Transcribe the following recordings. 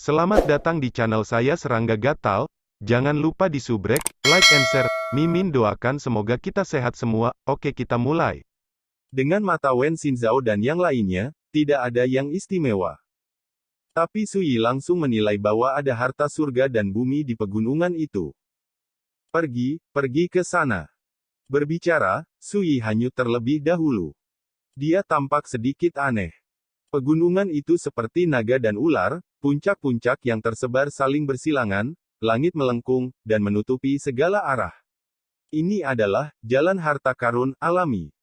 Selamat datang di channel saya Serangga Gatal. Jangan lupa di subrek, like and share. Mimin doakan semoga kita sehat semua. Oke, kita mulai. Dengan mata Wen Xinzhao dan yang lainnya, tidak ada yang istimewa. Tapi Sui langsung menilai bahwa ada harta surga dan bumi di pegunungan itu. Pergi ke sana. Berbicara, Sui hanyut terlebih dahulu. Dia tampak sedikit aneh. Pegunungan itu seperti naga dan ular, puncak-puncak yang tersebar saling bersilangan, langit melengkung, dan menutupi segala arah. Ini adalah jalan harta karun alami.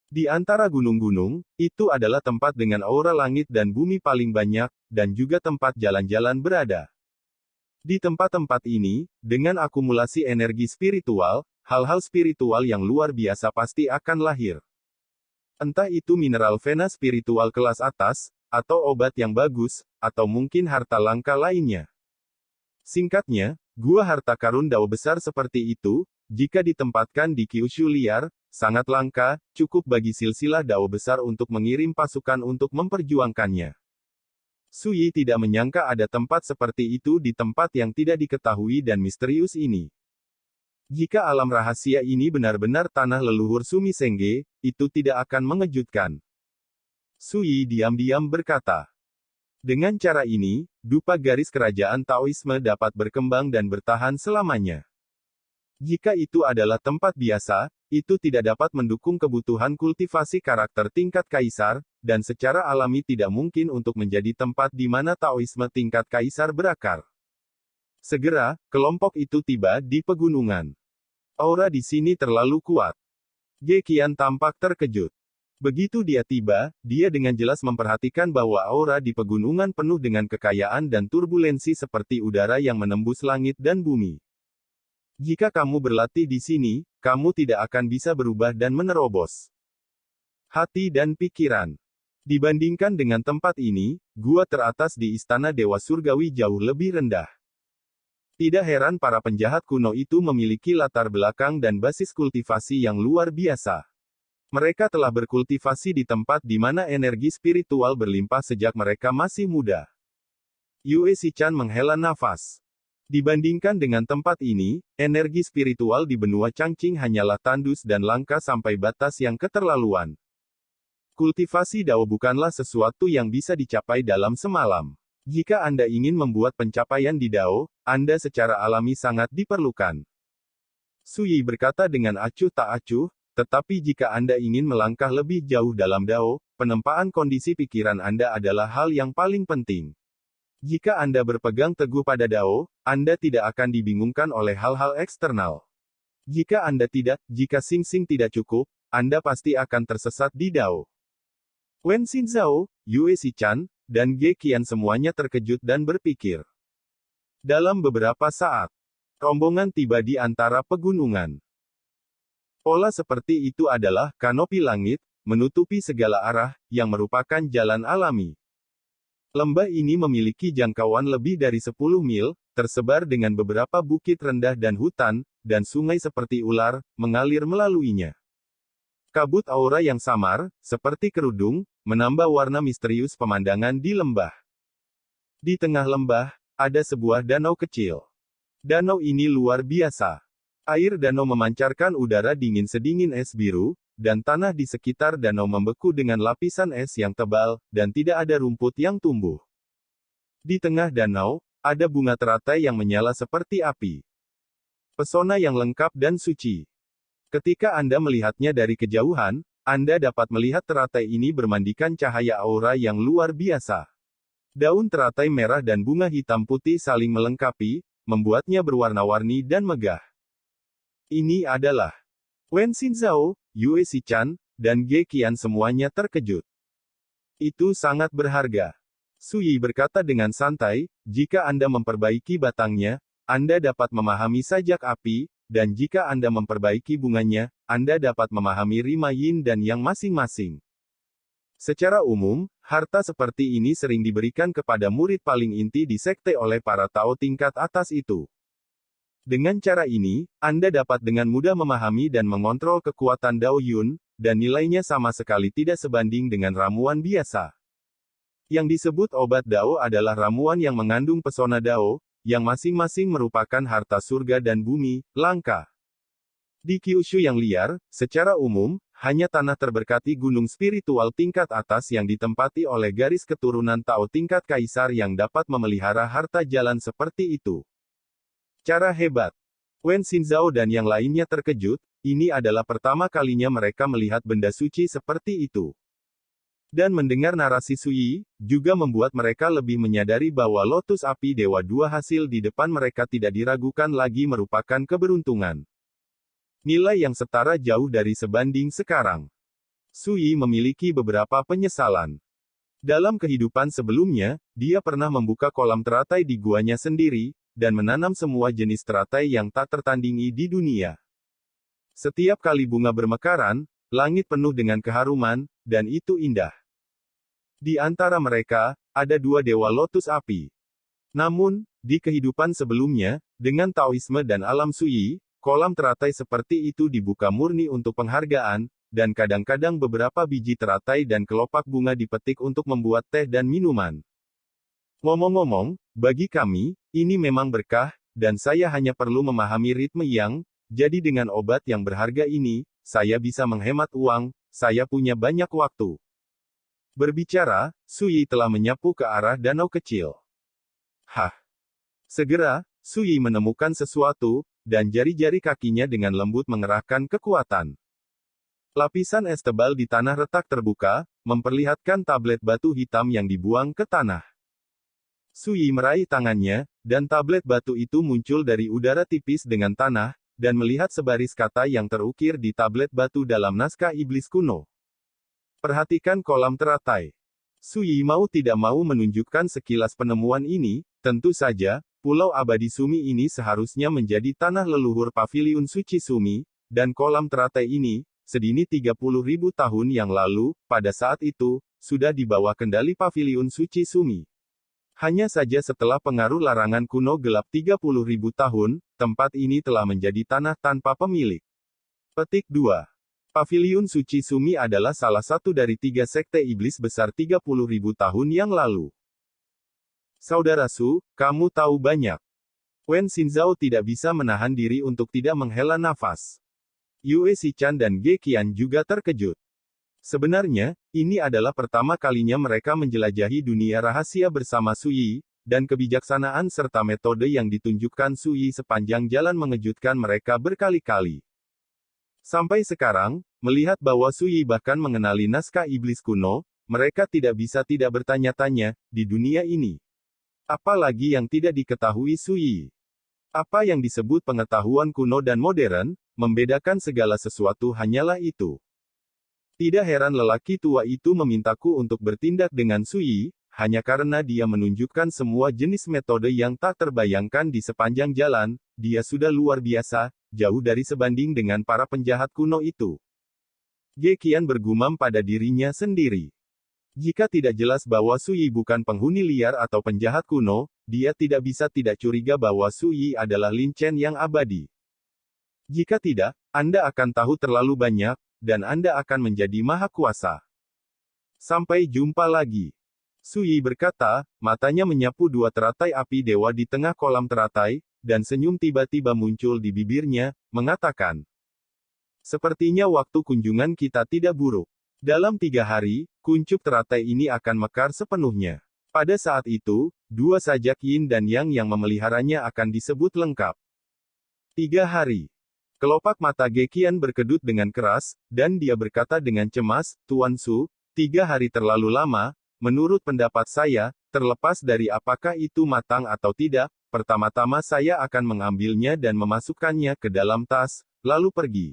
Di antara gunung-gunung, itu adalah tempat dengan aura langit dan bumi paling banyak, dan juga tempat jalan-jalan berada. Di tempat-tempat ini, dengan akumulasi energi spiritual, hal-hal spiritual yang luar biasa pasti akan lahir. Entah itu mineral vena spiritual kelas atas, atau obat yang bagus, atau mungkin harta langka lainnya. Singkatnya, gua harta karun dao besar seperti itu, jika ditempatkan di Kyushu liar, sangat langka, cukup bagi silsilah dao besar untuk mengirim pasukan untuk memperjuangkannya. Sui tidak menyangka ada tempat seperti itu di tempat yang tidak diketahui dan misterius ini. Jika alam rahasia ini benar-benar tanah leluhur Sumi Sengge, itu tidak akan mengejutkan. Sui diam-diam berkata. Dengan cara ini, dupa garis kerajaan Taoisme dapat berkembang dan bertahan selamanya. Jika itu adalah tempat biasa, itu tidak dapat mendukung kebutuhan kultivasi karakter tingkat kaisar, dan secara alami tidak mungkin untuk menjadi tempat di mana Taoisme tingkat kaisar berakar. Segera, kelompok itu tiba di pegunungan. Aura di sini terlalu kuat. Ge Qian tampak terkejut. Begitu dia tiba, dia dengan jelas memperhatikan bahwa aura di pegunungan penuh dengan kekayaan dan turbulensi seperti udara yang menembus langit dan bumi. Jika kamu berlatih di sini, kamu tidak akan bisa berubah dan menerobos hati dan pikiran. Dibandingkan dengan tempat ini, gua teratas di Istana Dewa Surgawi jauh lebih rendah. Tidak heran para penjahat kuno itu memiliki latar belakang dan basis kultivasi yang luar biasa. Mereka telah berkultivasi di tempat di mana energi spiritual berlimpah sejak mereka masih muda. Yue Xichan menghela nafas. Dibandingkan dengan tempat ini, energi spiritual di benua Changqing hanyalah tandus dan langka sampai batas yang keterlaluan. Kultivasi Dao bukanlah sesuatu yang bisa dicapai dalam semalam. Jika Anda ingin membuat pencapaian di Dao, Anda secara alami sangat diperlukan. Sui berkata dengan acuh tak acuh, tetapi jika Anda ingin melangkah lebih jauh dalam Dao, penempaan kondisi pikiran Anda adalah hal yang paling penting. Jika Anda berpegang teguh pada Dao, Anda tidak akan dibingungkan oleh hal-hal eksternal. Jika Sing Sing tidak cukup, Anda pasti akan tersesat di Dao. Wen Xinzhao, Yue Xichan, dan Ge Qian semuanya terkejut dan berpikir. Dalam beberapa saat, rombongan tiba di antara pegunungan. Pola seperti itu adalah kanopi langit, menutupi segala arah, yang merupakan jalan alami. Lembah ini memiliki jangkauan lebih dari 10 mil, tersebar dengan beberapa bukit rendah dan hutan, dan sungai seperti ular, mengalir melaluinya. Kabut aura yang samar, seperti kerudung, menambah warna misterius pemandangan di lembah. Di tengah lembah, ada sebuah danau kecil. Danau ini luar biasa. Air danau memancarkan udara dingin sedingin es biru, dan tanah di sekitar danau membeku dengan lapisan es yang tebal, dan tidak ada rumput yang tumbuh. Di tengah danau, ada bunga teratai yang menyala seperti api. Pesona yang lengkap dan suci. Ketika Anda melihatnya dari kejauhan, Anda dapat melihat teratai ini bermandikan cahaya aura yang luar biasa. Daun teratai merah dan bunga hitam putih saling melengkapi, membuatnya berwarna-warni dan megah. Ini adalah Wen Xinzhao, Yue Xichan, dan Ge Qian semuanya terkejut. Itu sangat berharga. Sui berkata dengan santai, jika Anda memperbaiki batangnya, Anda dapat memahami sajak api, dan jika Anda memperbaiki bunganya, Anda dapat memahami rima yin dan yang masing-masing. Secara umum, harta seperti ini sering diberikan kepada murid paling inti di sekte oleh para Tao tingkat atas itu. Dengan cara ini, Anda dapat dengan mudah memahami dan mengontrol kekuatan Dao Yun, dan nilainya sama sekali tidak sebanding dengan ramuan biasa. Yang disebut obat Dao adalah ramuan yang mengandung pesona Dao, yang masing-masing merupakan harta surga dan bumi, langka. Di Kyushu yang liar, secara umum, hanya tanah terberkati gunung spiritual tingkat atas yang ditempati oleh garis keturunan Tao tingkat kaisar yang dapat memelihara harta jalan seperti itu. Cara hebat. Wen Xinzhao dan yang lainnya terkejut, ini adalah pertama kalinya mereka melihat benda suci seperti itu. Dan mendengar narasi Sui, juga membuat mereka lebih menyadari bahwa lotus api Dewa Dua hasil di depan mereka tidak diragukan lagi merupakan keberuntungan. Nilai yang setara jauh dari sebanding sekarang. Sui memiliki beberapa penyesalan. Dalam kehidupan sebelumnya, dia pernah membuka kolam teratai di guanya sendiri, dan menanam semua jenis teratai yang tak tertandingi di dunia. Setiap kali bunga bermekaran, langit penuh dengan keharuman, dan itu indah. Di antara mereka, ada dua dewa lotus api. Namun, di kehidupan sebelumnya, dengan Taoisme dan alam Sui, kolam teratai seperti itu dibuka murni untuk penghargaan, dan kadang-kadang beberapa biji teratai dan kelopak bunga dipetik untuk membuat teh dan minuman. Ngomong-ngomong, bagi kami, ini memang berkah, dan saya hanya perlu memahami ritme yang, jadi dengan obat yang berharga ini, saya bisa menghemat uang, saya punya banyak waktu. Berbicara, Sui telah menyapu ke arah danau kecil. Hah! Segera, Sui menemukan sesuatu, dan jari-jari kakinya dengan lembut mengerahkan kekuatan. Lapisan es tebal di tanah retak terbuka, memperlihatkan tablet batu hitam yang dibuang ke tanah. Sui meraih tangannya, dan tablet batu itu muncul dari udara tipis dengan tanah, dan melihat sebaris kata yang terukir di tablet batu dalam naskah iblis kuno. Perhatikan kolam teratai. Sui mau tidak mau menunjukkan sekilas penemuan ini, tentu saja, pulau abadi Sumi ini seharusnya menjadi tanah leluhur paviliun suci Sumi, dan kolam teratai ini, sedini 30.000 tahun yang lalu, pada saat itu, sudah di bawah kendali paviliun suci Sumi. Hanya saja setelah pengaruh larangan kuno gelap 30.000 tahun, tempat ini telah menjadi tanah tanpa pemilik. Petik 2. Paviliun Suci Sumi adalah salah satu dari 3 sekte iblis besar 30.000 tahun yang lalu. Saudara Su, kamu tahu banyak. Wen Xinzhao tidak bisa menahan diri untuk tidak menghela nafas. Yue Xichan dan Ge Qian juga terkejut. Sebenarnya, ini adalah pertama kalinya mereka menjelajahi dunia rahasia bersama Sui, dan kebijaksanaan serta metode yang ditunjukkan Sui sepanjang jalan mengejutkan mereka berkali-kali. Sampai sekarang, melihat bahwa Sui bahkan mengenali naskah iblis kuno, mereka tidak bisa tidak bertanya-tanya, di dunia ini. Apalagi yang tidak diketahui Sui. Apa yang disebut pengetahuan kuno dan modern, membedakan segala sesuatu hanyalah itu. Tidak heran lelaki tua itu memintaku untuk bertindak dengan Sui, hanya karena dia menunjukkan semua jenis metode yang tak terbayangkan di sepanjang jalan, dia sudah luar biasa, jauh dari sebanding dengan para penjahat kuno itu. Ge Qian bergumam pada dirinya sendiri. Jika tidak jelas bahwa Sui bukan penghuni liar atau penjahat kuno, dia tidak bisa tidak curiga bahwa Sui adalah Lin Chen yang abadi. Jika tidak, Anda akan tahu terlalu banyak, dan Anda akan menjadi maha kuasa. Sampai jumpa lagi. Sui berkata, matanya menyapu dua teratai api dewa di tengah kolam teratai, dan senyum tiba-tiba muncul di bibirnya, mengatakan, sepertinya waktu kunjungan kita tidak buruk. Dalam 3 hari, kuncup teratai ini akan mekar sepenuhnya. Pada saat itu, dua sajak yin dan yang memeliharanya akan disebut lengkap. 3 hari. Kelopak mata Ge Qian berkedut dengan keras, dan dia berkata dengan cemas, Tuan Su, 3 hari terlalu lama, menurut pendapat saya, terlepas dari apakah itu matang atau tidak, pertama-tama saya akan mengambilnya dan memasukkannya ke dalam tas, lalu pergi.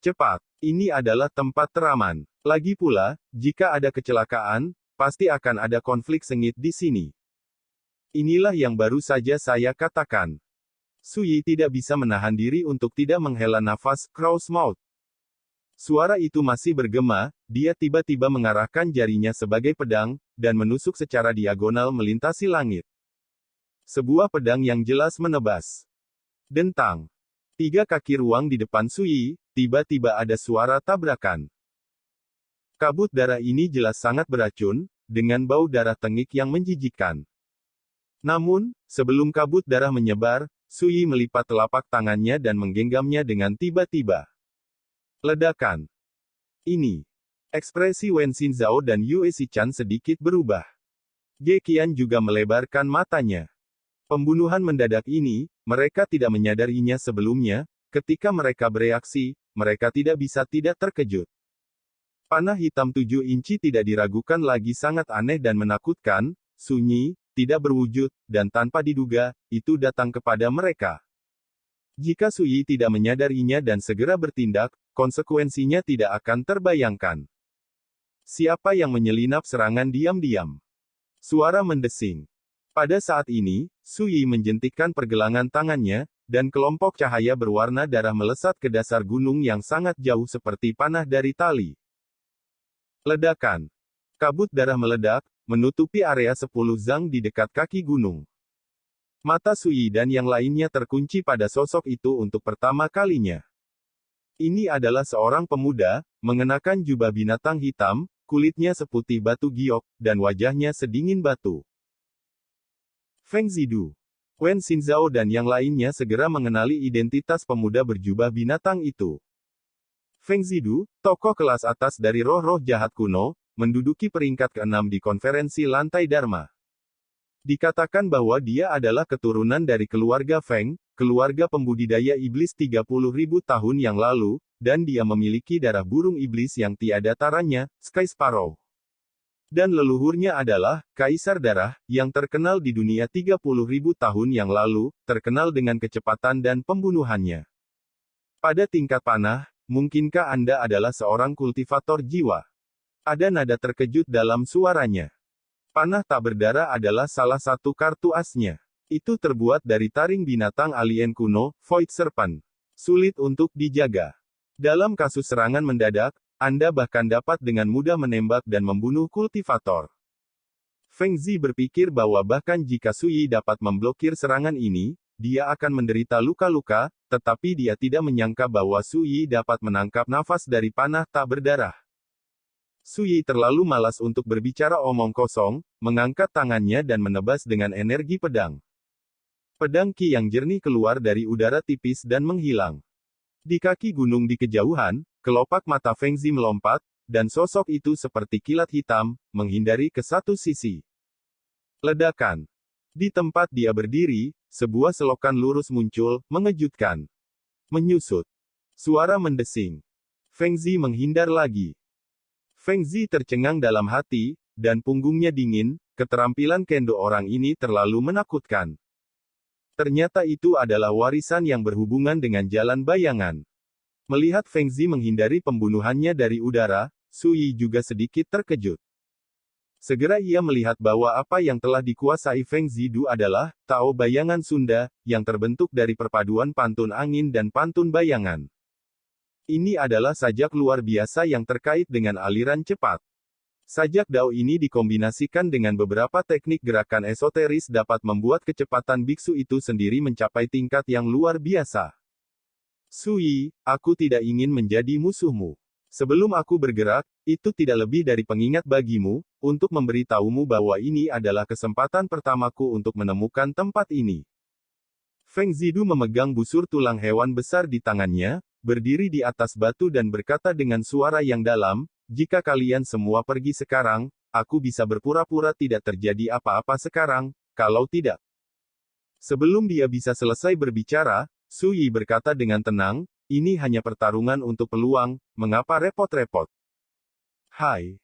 Cepat, ini adalah tempat teraman. Lagi pula, jika ada kecelakaan, pasti akan ada konflik sengit di sini. Inilah yang baru saja saya katakan. Sui tidak bisa menahan diri untuk tidak menghela nafas, close mouth. Suara itu masih bergema, dia tiba-tiba mengarahkan jarinya sebagai pedang, dan menusuk secara diagonal melintasi langit. Sebuah pedang yang jelas menebas. Dentang. 3 kaki ruang di depan Sui, tiba-tiba ada suara tabrakan. Kabut darah ini jelas sangat beracun, dengan bau darah tengik yang menjijikkan. Namun, sebelum kabut darah menyebar, Sui melipat telapak tangannya dan menggenggamnya dengan tiba-tiba. Ledakan. Ini. Ekspresi Wen Xinzhao dan Yue Xichan sedikit berubah. Ge Qian juga melebarkan matanya. Pembunuhan mendadak ini, mereka tidak menyadarinya sebelumnya, ketika mereka bereaksi, mereka tidak bisa tidak terkejut. Panah hitam 7 inci tidak diragukan lagi sangat aneh dan menakutkan, sunyi, tidak berwujud, dan tanpa diduga, itu datang kepada mereka. Jika Sui tidak menyadarinya dan segera bertindak, konsekuensinya tidak akan terbayangkan. Siapa yang menyelinap serangan diam-diam? Suara mendesing. Pada saat ini, Sui menjentikkan pergelangan tangannya, dan kelompok cahaya berwarna darah melesat ke dasar gunung yang sangat jauh seperti panah dari tali. Ledakan. Kabut darah meledak, menutupi area 10 zang di dekat kaki gunung. Mata Sui dan yang lainnya terkunci pada sosok itu untuk pertama kalinya. Ini adalah seorang pemuda, mengenakan jubah binatang hitam, kulitnya seputih batu giok, dan wajahnya sedingin batu. Feng Zidu. Wen Xinzhao dan yang lainnya segera mengenali identitas pemuda berjubah binatang itu. Feng Zidu, tokoh kelas atas dari roh-roh jahat kuno, menduduki peringkat ke-6 di konferensi lantai Dharma. Dikatakan bahwa dia adalah keturunan dari keluarga Feng, keluarga pembudidaya iblis 30.000 tahun yang lalu, dan dia memiliki darah burung iblis yang tiada taranya, Sky Sparrow. Dan leluhurnya adalah Kaisar Darah, yang terkenal di dunia 30.000 tahun yang lalu, terkenal dengan kecepatan dan pembunuhannya. Pada tingkat panah, mungkinkah Anda adalah seorang kultivator jiwa? Ada nada terkejut dalam suaranya. Panah tak berdarah adalah salah satu kartu asnya. Itu terbuat dari taring binatang alien kuno, Void Serpent. Sulit untuk dijaga. Dalam kasus serangan mendadak, Anda bahkan dapat dengan mudah menembak dan membunuh kultivator. Feng Zi berpikir bahwa bahkan jika Sui dapat memblokir serangan ini, dia akan menderita luka-luka, tetapi dia tidak menyangka bahwa Sui dapat menangkap nafas dari panah tak berdarah. Sui terlalu malas untuk berbicara omong kosong, mengangkat tangannya dan menebas dengan energi pedang. Pedang Qi yang jernih keluar dari udara tipis dan menghilang. Di kaki gunung di kejauhan, kelopak mata Feng Zi melompat, dan sosok itu seperti kilat hitam, menghindari ke satu sisi. Ledakan. Di tempat dia berdiri, sebuah selokan lurus muncul, mengejutkan. Menyusut. Suara mendesing. Feng Zi menghindar lagi. Feng Zi tercengang dalam hati, dan punggungnya dingin, keterampilan kendo orang ini terlalu menakutkan. Ternyata itu adalah warisan yang berhubungan dengan jalan bayangan. Melihat Feng Zi menghindari pembunuhannya dari udara, Sui juga sedikit terkejut. Segera ia melihat bahwa apa yang telah dikuasai Feng Zidu adalah Tao Bayangan Sunda, yang terbentuk dari perpaduan pantun angin dan pantun bayangan. Ini adalah sajak luar biasa yang terkait dengan aliran cepat. Sajak Dao ini dikombinasikan dengan beberapa teknik gerakan esoteris dapat membuat kecepatan biksu itu sendiri mencapai tingkat yang luar biasa. Sui, aku tidak ingin menjadi musuhmu. Sebelum aku bergerak, itu tidak lebih dari pengingat bagimu, untuk memberitahumu bahwa ini adalah kesempatan pertamaku untuk menemukan tempat ini. Feng Zidu memegang busur tulang hewan besar di tangannya, berdiri di atas batu dan berkata dengan suara yang dalam, jika kalian semua pergi sekarang, aku bisa berpura-pura tidak terjadi apa-apa sekarang, kalau tidak. Sebelum dia bisa selesai berbicara, Sui berkata dengan tenang, ini hanya pertarungan untuk peluang, mengapa repot-repot? Hai.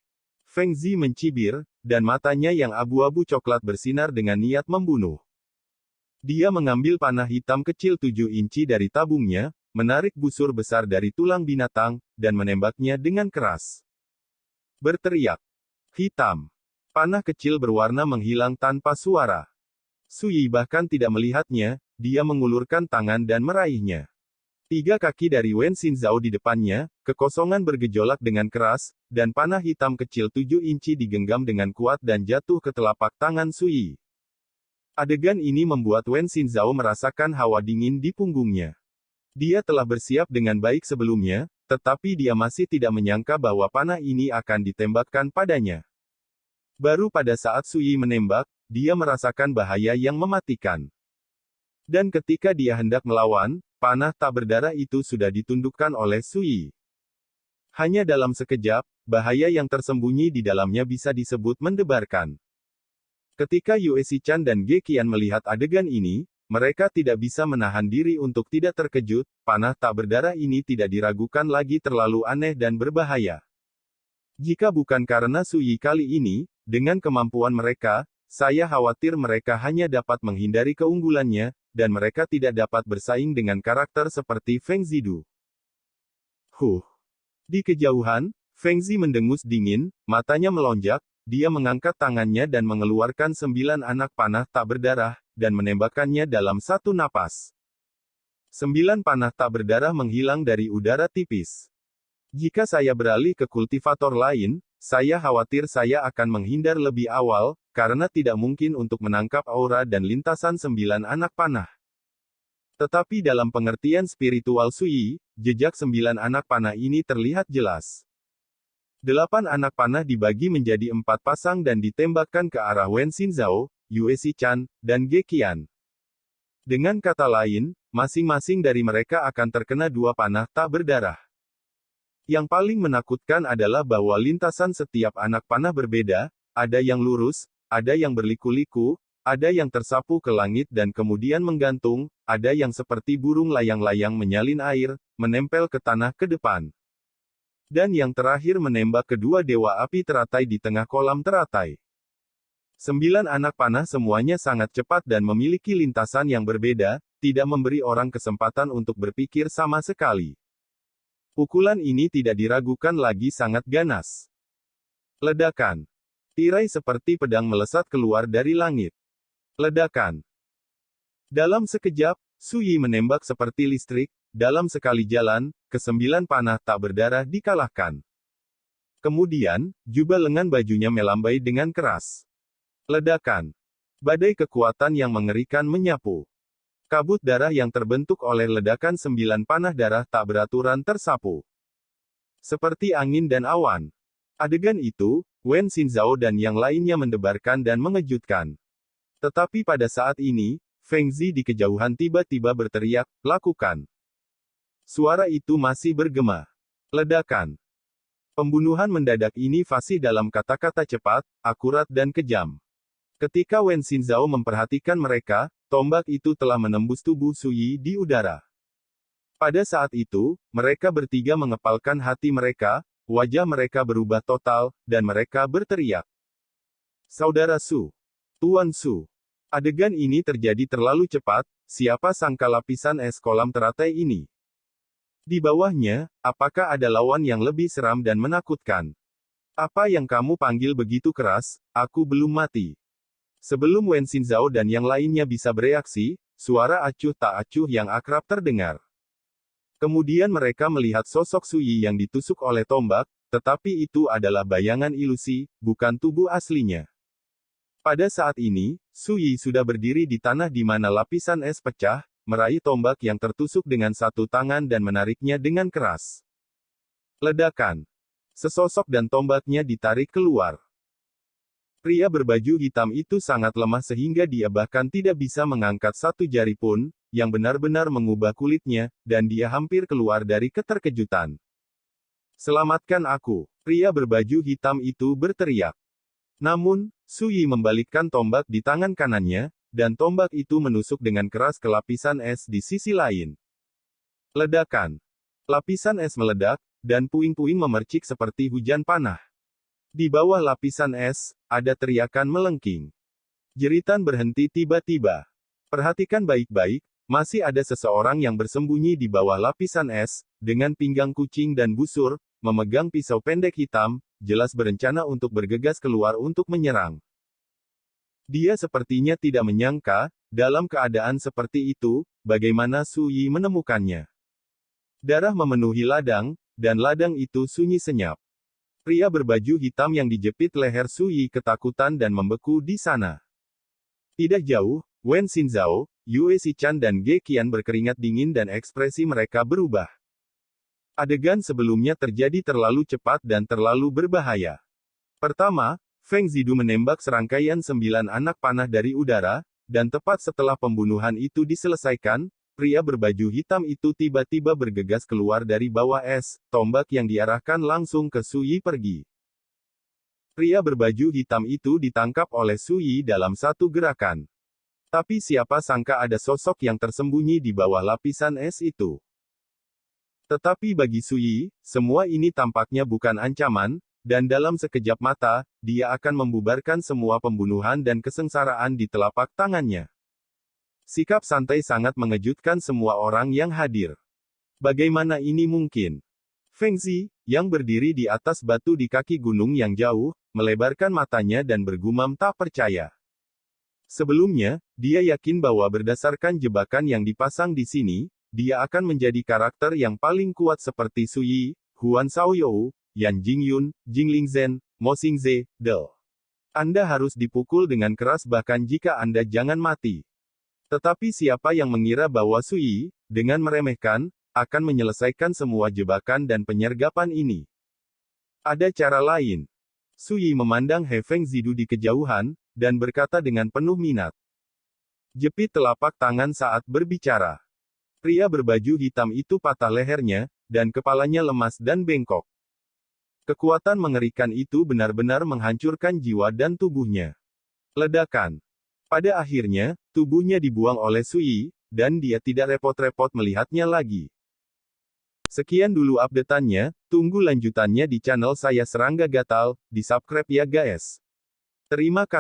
Feng Zi mencibir, dan matanya yang abu-abu coklat bersinar dengan niat membunuh. Dia mengambil panah hitam kecil 7 inci dari tabungnya, menarik busur besar dari tulang binatang, dan menembaknya dengan keras. Berteriak. Hitam. Panah kecil berwarna menghilang tanpa suara. Sui bahkan tidak melihatnya, dia mengulurkan tangan dan meraihnya. 3 kaki dari Wen Xinzhao di depannya, kekosongan bergejolak dengan keras, dan panah hitam kecil 7 inci digenggam dengan kuat dan jatuh ke telapak tangan Sui. Adegan ini membuat Wen Xinzhao merasakan hawa dingin di punggungnya. Dia telah bersiap dengan baik sebelumnya, tetapi dia masih tidak menyangka bahwa panah ini akan ditembakkan padanya. Baru pada saat Sui menembak, dia merasakan bahaya yang mematikan. Dan ketika dia hendak melawan, panah tak berdarah itu sudah ditundukkan oleh Sui. Hanya dalam sekejap, bahaya yang tersembunyi di dalamnya bisa disebut mendebarkan. Ketika Yue Chan dan Ge Qian melihat adegan ini, mereka tidak bisa menahan diri untuk tidak terkejut. Panah tak berdarah ini tidak diragukan lagi terlalu aneh dan berbahaya. Jika bukan karena Sui kali ini, dengan kemampuan mereka, saya khawatir mereka hanya dapat menghindari keunggulannya, dan mereka tidak dapat bersaing dengan karakter seperti Feng Zidu. Di kejauhan, Feng Zi mendengus dingin, matanya melonjak, dia mengangkat tangannya dan mengeluarkan 9 anak panah tak berdarah, dan menembakkannya dalam satu napas. 9 panah tak berdarah menghilang dari udara tipis. Jika saya beralih ke kultivator lain, saya khawatir saya akan menghindar lebih awal, karena tidak mungkin untuk menangkap aura dan lintasan 9 anak panah. Tetapi dalam pengertian spiritual Sui, jejak 9 anak panah ini terlihat jelas. 8 anak panah dibagi menjadi 4 pasang dan ditembakkan ke arah Wen Xinzhao, Yue Chan, dan Ge Qian. Dengan kata lain, masing-masing dari mereka akan terkena 2 panah tak berdarah. Yang paling menakutkan adalah bahwa lintasan setiap anak panah berbeda, ada yang lurus, ada yang berliku-liku, ada yang tersapu ke langit dan kemudian menggantung, ada yang seperti burung layang-layang menyalin air, menempel ke tanah ke depan. Dan yang terakhir menembak kedua dewa api teratai di tengah kolam teratai. 9 anak panah semuanya sangat cepat dan memiliki lintasan yang berbeda, tidak memberi orang kesempatan untuk berpikir sama sekali. Pukulan ini tidak diragukan lagi sangat ganas. Ledakan. Tirai seperti pedang melesat keluar dari langit. Ledakan. Dalam sekejap, Sui menembak seperti listrik, dalam sekali jalan, ke-9 panah tak berdarah dikalahkan. Kemudian, jubah lengan bajunya melambai dengan keras. Ledakan. Badai kekuatan yang mengerikan menyapu. Kabut darah yang terbentuk oleh ledakan 9 panah darah tak beraturan tersapu. Seperti angin dan awan. Adegan itu, Wen Xinzhao dan yang lainnya mendebarkan dan mengejutkan. Tetapi pada saat ini, Feng Zi di kejauhan tiba-tiba berteriak, "Lakukan!" Suara itu masih bergema. Ledakan. Pembunuhan mendadak ini fasih dalam kata-kata cepat, akurat dan kejam. Ketika Wen Xinzhao memperhatikan mereka, tombak itu telah menembus tubuh Sui di udara. Pada saat itu, mereka bertiga mengepalkan hati mereka, wajah mereka berubah total, dan mereka berteriak. Saudara Su. Tuan Su. Adegan ini terjadi terlalu cepat, siapa sangka lapisan es kolam teratai ini. Di bawahnya, apakah ada lawan yang lebih seram dan menakutkan? Apa yang kamu panggil begitu keras, aku belum mati. Sebelum Wen Xinzhao dan yang lainnya bisa bereaksi, suara acuh tak acuh yang akrab terdengar. Kemudian mereka melihat sosok Sui yang ditusuk oleh tombak, tetapi itu adalah bayangan ilusi, bukan tubuh aslinya. Pada saat ini, Sui sudah berdiri di tanah di mana lapisan es pecah, meraih tombak yang tertusuk dengan satu tangan dan menariknya dengan keras. Ledakan. Sesosok dan tombaknya ditarik keluar. Pria berbaju hitam itu sangat lemah sehingga dia bahkan tidak bisa mengangkat satu jari pun, yang benar-benar mengubah kulitnya, dan dia hampir keluar dari keterkejutan. Selamatkan aku, pria berbaju hitam itu berteriak. Namun, Sui membalikkan tombak di tangan kanannya, dan tombak itu menusuk dengan keras ke lapisan es di sisi lain. Ledakan. Lapisan es meledak, dan puing-puing memercik seperti hujan panah. Di bawah lapisan es, ada teriakan melengking. Jeritan berhenti tiba-tiba. Perhatikan baik-baik, masih ada seseorang yang bersembunyi di bawah lapisan es, dengan pinggang kucing dan busur, memegang pisau pendek hitam, jelas berencana untuk bergegas keluar untuk menyerang. Dia sepertinya tidak menyangka, dalam keadaan seperti itu, bagaimana Sui menemukannya. Darah memenuhi ladang, dan ladang itu sunyi senyap. Pria berbaju hitam yang dijepit leher Sui ketakutan dan membeku di sana. Tidak jauh, Wen Xinzhao, Yue Chan dan Ge Qian berkeringat dingin dan ekspresi mereka berubah. Adegan sebelumnya terjadi terlalu cepat dan terlalu berbahaya. Pertama, Feng Zidu menembak serangkaian 9 anak panah dari udara, dan tepat setelah pembunuhan itu diselesaikan, pria berbaju hitam itu tiba-tiba bergegas keluar dari bawah es, tombak yang diarahkan langsung ke Su Yi pergi. Pria berbaju hitam itu ditangkap oleh Su Yi dalam satu gerakan. Tapi siapa sangka ada sosok yang tersembunyi di bawah lapisan es itu. Tetapi bagi Su Yi, semua ini tampaknya bukan ancaman, dan dalam sekejap mata, dia akan membubarkan semua pembunuhan dan kesengsaraan di telapak tangannya. Sikap santai sangat mengejutkan semua orang yang hadir. Bagaimana ini mungkin? Feng Zi, yang berdiri di atas batu di kaki gunung yang jauh, melebarkan matanya dan bergumam tak percaya. Sebelumnya, dia yakin bahwa berdasarkan jebakan yang dipasang di sini, dia akan menjadi karakter yang paling kuat seperti Su Yi, Huan Shaoyou, Yan Jingyun, Jingling Zhen, Mo Xingze, Del. Anda harus dipukul dengan keras bahkan jika Anda jangan mati. Tetapi siapa yang mengira bahwa Su Yi, dengan meremehkan, akan menyelesaikan semua jebakan dan penyergapan ini? Ada cara lain. Su Yi memandang He Feng Zidu di kejauhan, dan berkata dengan penuh minat. Jepit telapak tangan saat berbicara. Pria berbaju hitam itu patah lehernya, dan kepalanya lemas dan bengkok. Kekuatan mengerikan itu benar-benar menghancurkan jiwa dan tubuhnya. Ledakan. Pada akhirnya, tubuhnya dibuang oleh Su Yi, dan dia tidak repot-repot melihatnya lagi. Sekian dulu update-annya, tunggu lanjutannya di channel saya Serangga Gatal, di subscribe ya guys. Terima kasih.